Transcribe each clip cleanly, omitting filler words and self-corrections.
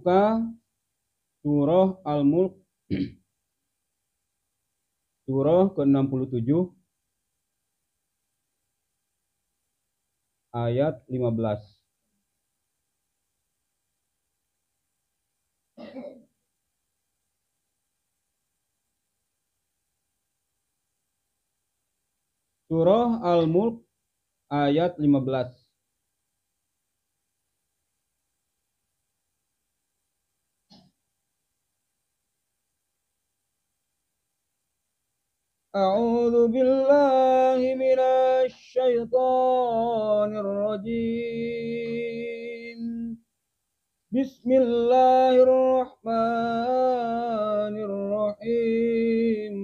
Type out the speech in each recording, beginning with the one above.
membuka surah Al-Mulk surah ke-67 ayat 15. Surah Al-Mulk ayat 15. A'udzu billahi minasy syaithanir rajim. Bismillahirrahmanirrahim.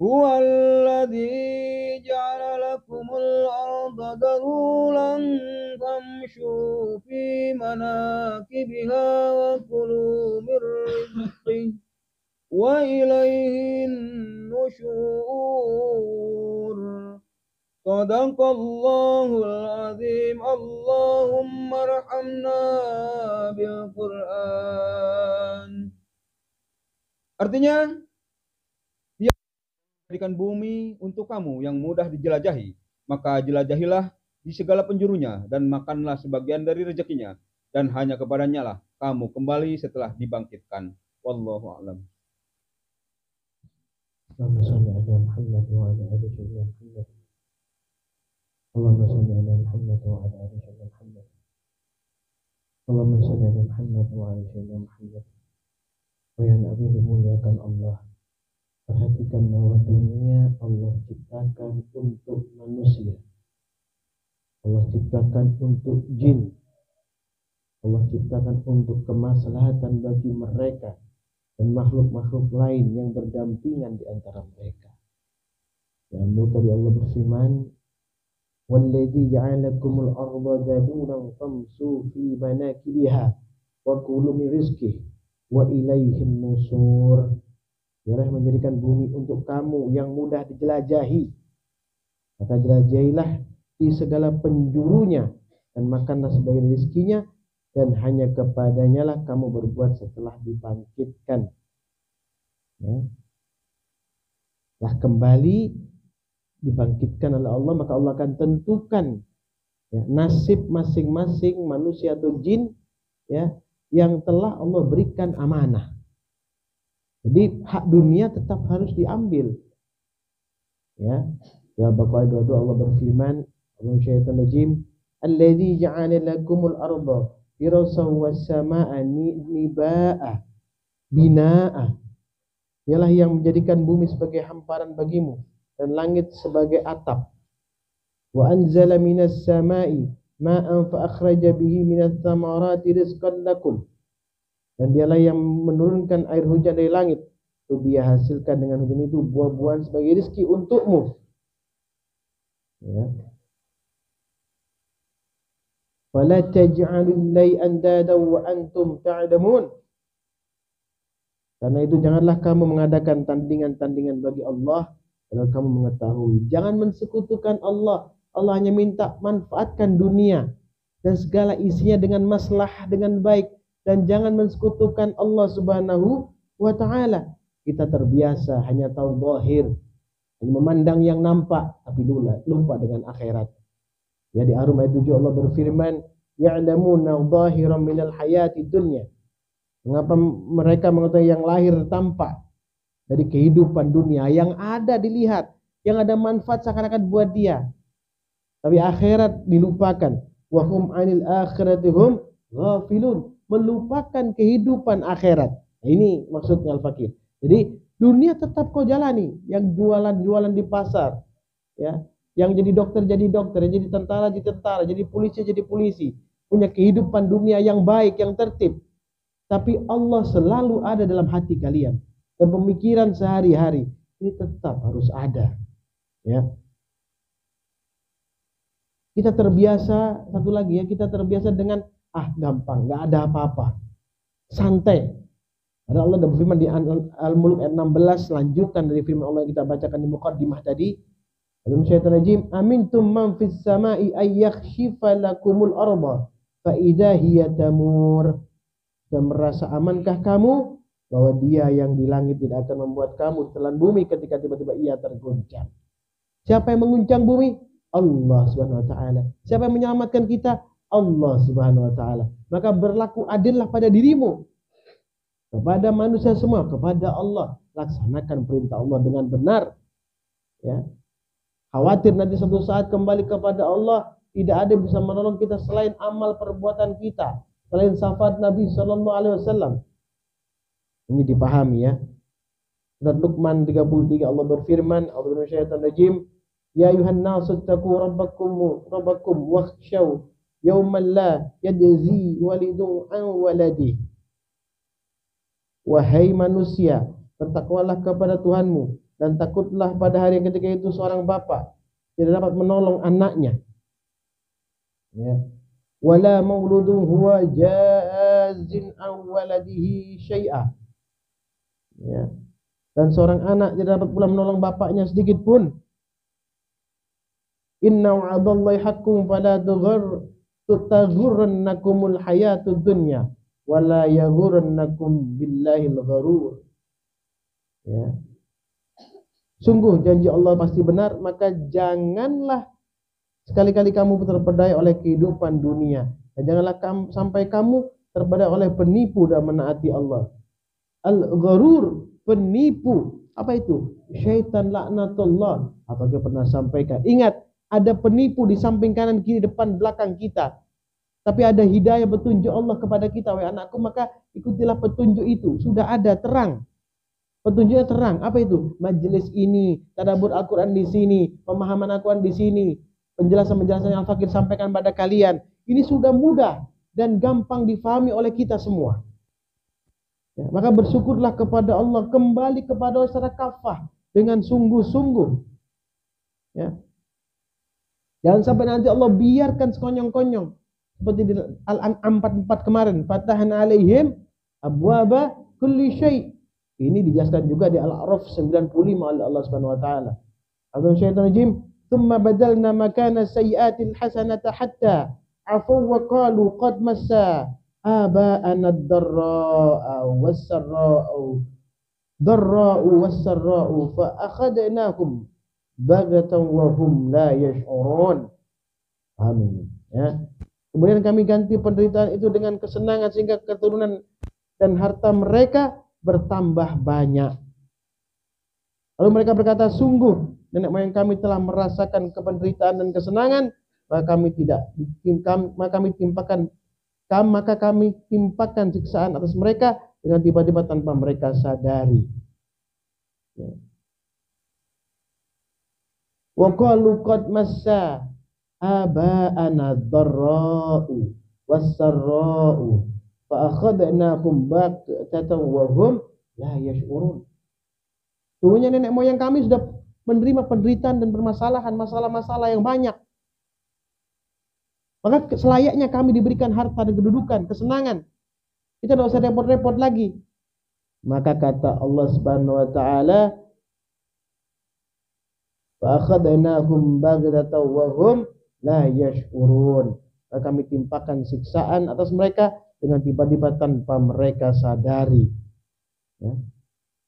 Huwallazi ja'ala lakumul arda dalulan famshu fi manakibiha wa kulu mir rizqihi wa ilaihin nusyur. Sadaqallahul azim. Allahumma arhamna bil Qur'an. Artinya, Dia menjadikan bumi untuk kamu yang mudah dijelajahi, maka jelajahilah di segala penjurunya dan makanlah sebagian dari rezekinya, dan hanya kepadanya lah kamu kembali setelah dibangkitkan. Wallahu a'lam. Allahumma shalli ala Muhammad wa ala ali sayyidina Muhammad. Allahumma shalli ala Muhammad wa ala ali sayyidina Muhammad. Allahumma shalli ala Muhammad wa ala sayyidina Muhammad. Oh ya Nabi, dimuliakan Allah. Perhatikan bahwa dunia Allah ciptakan untuk manusia. Allah ciptakan untuk jin. Allah ciptakan untuk kemaslahatan bagi mereka dan makhluk-makhluk lain yang berdampingan di antara mereka. Dalam tadi Allah berfirman, "Walladzi ja'alakumul arda dalulan famshu fi manakibiha wa kulu min rizqihi wa ilaihin nusur." Dialah menjadikan bumi untuk kamu yang mudah dijelajahi, maka jelajahilah di segala penjurunya dan makanlah sebagian rezekinya, dan hanya kepadanya lah kamu berbuat setelah dibangkitkan. Ya. Lah kembali dibangkitkan oleh Allah, maka Allah akan tentukan ya, nasib masing-masing manusia atau jin ya yang telah Allah berikan amanah. Jadi hak dunia tetap harus diambil. Ya. Ya Baqarah 22 Allah berfirman, Allah syaitan rajim, "Allazi ja'ala lakumul arda firashan was samaa'a nibaa'a binaa'a." Dialah yang menjadikan bumi sebagai hamparan bagimu dan langit sebagai atap. Wa anzala minas samaa'i ma'an fa akhraja bihi minas thamarati rizqan lakum. Dan dialah yang menurunkan air hujan dari langit, lalu dia hasilkan dengan hujan itu buah-buahan sebagai rezeki untukmu. Ya. Fala taj'alul lay andada wa antum ta'lamun. Karena itu janganlah kamu mengadakan tandingan-tandingan bagi Allah kalau kamu mengetahui. Jangan mensekutukan Allah. Allah hanya minta manfaatkan dunia dan segala isinya dengan maslahah, dengan baik. Dan jangan mensekutukan Allah subhanahu wa ta'ala. Kita terbiasa hanya tahu zahir, memandang yang nampak, tapi lupa dengan akhirat. Ya, di Ar-Rum ayat 7 Allah berfirman, "Ya'lamuna zahiran minal hayati dunya." Mengapa mereka mengetahui yang lahir tampak dari kehidupan dunia, yang ada dilihat, yang ada manfaat seakan-akan buat dia. Tapi akhirat dilupakan. Wa hum 'anil akhirati hum ghafilun. Melupakan kehidupan akhirat. Nah, ini maksudnya Al-Fakir. Jadi dunia tetap kau jalani, yang jualan-jualan di pasar, ya, yang jadi dokter, yang jadi tentara, jadi polisi, punya kehidupan dunia yang baik, yang tertib. Tapi Allah selalu ada dalam hati kalian dan pemikiran sehari-hari ini tetap harus ada. Ya. Kita terbiasa, satu lagi ya, kita terbiasa dengan gampang, nggak ada apa-apa, santai. Ada Allah ada berfirman di Al-Mulk ayat 16, lanjutan dari firman Allah yang kita bacakan di muqaddimah tadi. Bismillahirrahmanirrahim. Amintum man fis sama'i ay yakhshifa lakumul arda fa idza hiya tamur. Dan merasa amankah kamu bahwa dia yang di langit tidak akan membuat kamu ditelan bumi ketika tiba-tiba ia terguncang. Siapa yang mengguncang bumi? Allah Subhanahu wa taala. Siapa yang menyelamatkan kita? Allah Subhanahu wa taala. Maka berlaku adillah pada dirimu, kepada manusia semua, kepada Allah. Laksanakan perintah Allah dengan benar. Ya. Khawatir nanti suatu saat kembali kepada Allah, tidak ada yang bisa menolong kita selain amal perbuatan kita, selain syafaat Nabi sallallahu alaihi wasallam. Ini dipahami ya. Surat Luqman 33 Allah berfirman, a'udzu minasyaitonir rajim, ya ayuhan nasu taqu rabbakum wakhshaw yawman la yajzi walidun an waladi. Wahai manusia, bertakwalah kepada Tuhanmu dan takutlah pada hari yang ketika itu seorang bapa tidak dapat menolong anaknya. Ya. Wala mauludun huwa jazin an waladihi syai'a. Ya. Dan seorang anak tidak dapat pula menolong bapaknya sedikit pun. Inna wa'adallahi haqqun fala taghurrannakumul hayatud dunya wala yaghurrannakum billahil gharur. Ya. Sungguh janji Allah pasti benar, maka janganlah sekali-kali kamu terpedaya oleh kehidupan dunia, dan janganlah sampai kamu terpedaya oleh penipu dan menaati Allah. Al-gharur, penipu. Apa itu? Syaitan laknatullah. Apakah pernah sampaikan? Ingat, ada penipu di samping kanan, kiri, depan, belakang kita. Tapi ada hidayah petunjuk Allah kepada kita, wahai anakku, maka ikutilah petunjuk itu. Sudah ada terang. Petunjuknya terang. Apa itu? Majelis ini, tadabbur Al-Quran di sini, pemahaman Al-Quran di sini, penjelasan-penjelasan yang Al-Fakir sampaikan pada kalian. Ini sudah mudah dan gampang difahami oleh kita semua. Ya, maka bersyukurlah kepada Allah, kembali kepada Allah secara kafah dengan sungguh-sungguh. Ya. Jangan sampai nanti Allah biarkan sekonyong-konyong seperti di Al-An'am 44 kemarin, fatahna alaihim abwaba kulli syai'. Ini dijelaskan juga di Al-A'raf 95 oleh Allah Subhanahu wa taala. A'udzu syaitanir rajim. Tsumma badalna makana sayyi'atil hasanata hatta 'afu wa qalu qad massa aba'ana ad-darra'u was-sarra'u fa akhadnahum bagatan wa hum la yash'urun. Amin. Ya. Kemudian kami ganti penderitaan itu dengan kesenangan sehingga keturunan dan harta mereka bertambah banyak. Lalu mereka berkata, sungguh nenek moyang kami telah merasakan penderitaan dan kesenangan, maka kami timpakan siksaan atas mereka dengan tiba-tiba tanpa mereka sadari. Wa qalu qad massa aba'ana ad-darra'u was-sarra'u fa akhadnahum baghtatan wa hum la yash'urun. Sungguhnya nenek moyang kami sudah menerima penderitaan dan permasalahan, masalah-masalah yang banyak. Maka selayaknya kami diberikan harta dan kedudukan, kesenangan. Kita tidak usah repot-repot lagi. Maka kata Allah Subhanahu wa taala, fa akhadnahum baghtatan wa hum la yash'urun. Maka kami timpakan siksaan atas mereka dengan tiba-tiba tanpa mereka sadari. Ya.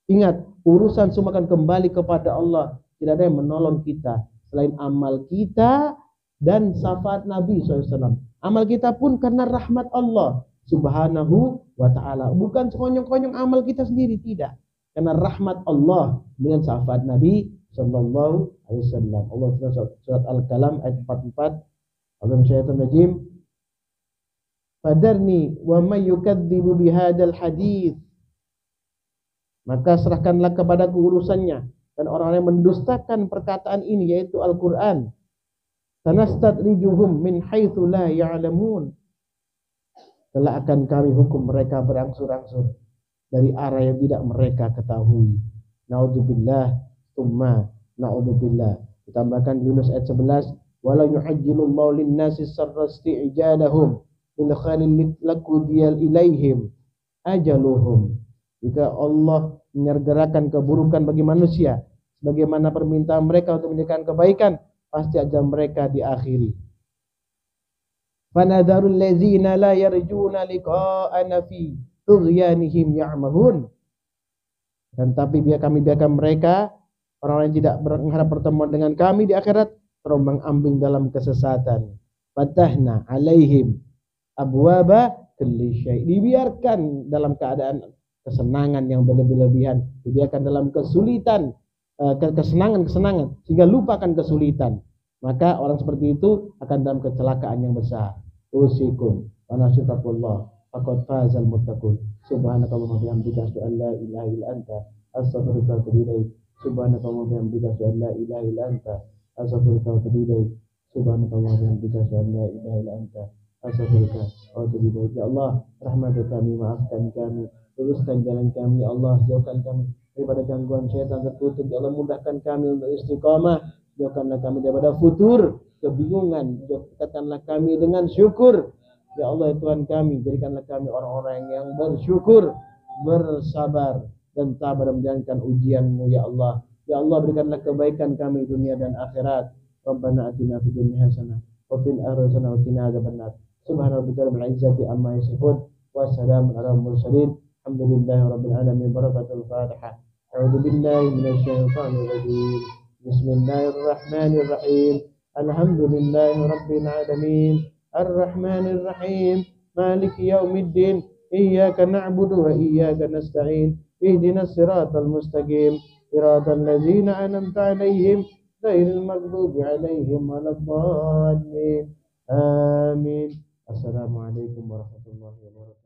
Ingat, urusan semua akan kembali kepada Allah. Tidak ada yang menolong kita selain amal kita dan syafaat Nabi SAW. Amal kita pun karena rahmat Allah Subhanahu wa ta'ala. Bukan sekonyong-konyong amal kita sendiri, tidak. Karena rahmat Allah dengan syafaat Nabi Sallallahu Alaihi Wasallam. Allah surat Al-Kalam ayat 44. Al-Syaitanir Fadarni wa may yukadzibu bihadzal hadits. Maka serahkanlah kepadaku urusannya dan orang yang mendustakan perkataan ini, yaitu Al-Quran. Sanastadrijuhum min haitsu la ya'lamun. Telah akan kami hukum mereka berangsur-angsur dari arah yang tidak mereka ketahui. Naudzubillah, tsumma naudzubillah. Ditambahkan Yunus ayat 11, wala yuhajjilullahu lin-nasi sarrasti'jalahum bil khalil lakudiyal ilaihim ajaluhum. Jika Allah menyegerakan keburukan bagi manusia sebagaimana permintaan mereka untuk mengerjakan kebaikan, pasti ajal mereka diakhiri. Fanadharul ladzina la yarjuna liqa'ana fi tughyanihim ya'mahun. Dan tapi biarkan mereka, orang-orang yang tidak berharap pertemuan dengan kami di akhirat, terombang-ambing dalam kesesatan. Fatahna alaihim abwaba kulli syai'. Dibiarkan dalam keadaan kesenangan yang berlebih-lebihan, dibiarkan dalam kesulitan, kesenangan sehingga lupakan kesulitan. Maka orang seperti itu akan dalam kecelakaan yang besar. Usikum wa nasifatullah faqad fazal muttaqun. Subhanakallahumma bihamdika asyhadu an la ilaha illa anta astaghfiruka wa atubu ilaik. Subhanakallahumma bihamdika asyhadu an la ilaha illa anta astaghfiruka wa atubu ilaik. Subhanakallahumma bihamdika asyhadu an la ilaha illa anta astaghfiruka wa atubu ilaik. Ya Allah, rahmati kami, maafkan kami, luruskan jalan kami. Ya Allah, jauhkan kami daripada gangguan syaitan terkutuk. Ya Allah, mudahkan kami untuk istiqamah. Jauhkanlah kami daripada futur, kebingungan. Jauhkanlah kami dengan syukur. Ya Allah, Tuhan kami, jadikanlah kami orang-orang yang bersyukur, bersabar, dan sabar menjalankan ujian-Mu, ya Allah. Ya Allah, berikanlah kebaikan kami dunia dan akhirat. Rabbana atina fid dunya hasanah wa fil akhirati hasanah wa qina adzabannar. Subhana rabbika rabbil izzati amma yasifun wa salamun alal mursalin. Alhamdulillahi rabbil alamin. Barakatul Fatihah. A'udzu billahi minasy syaithanir rajim. Bismillahirrahmanirrahim. Alhamdulillahi rabbil alamin. Ar-Rahmanir Rahim. Maliki yaumiddin. Iyyaka na'budu wa iyyaka nasta'in. Ihdinas siratal mustaqim. Siratal ladzina an'amta 'alaihim ghairil maghdubi 'alaihim waladdallin. Amin. Assalamualaikum warahmatullahi wabarakatuh.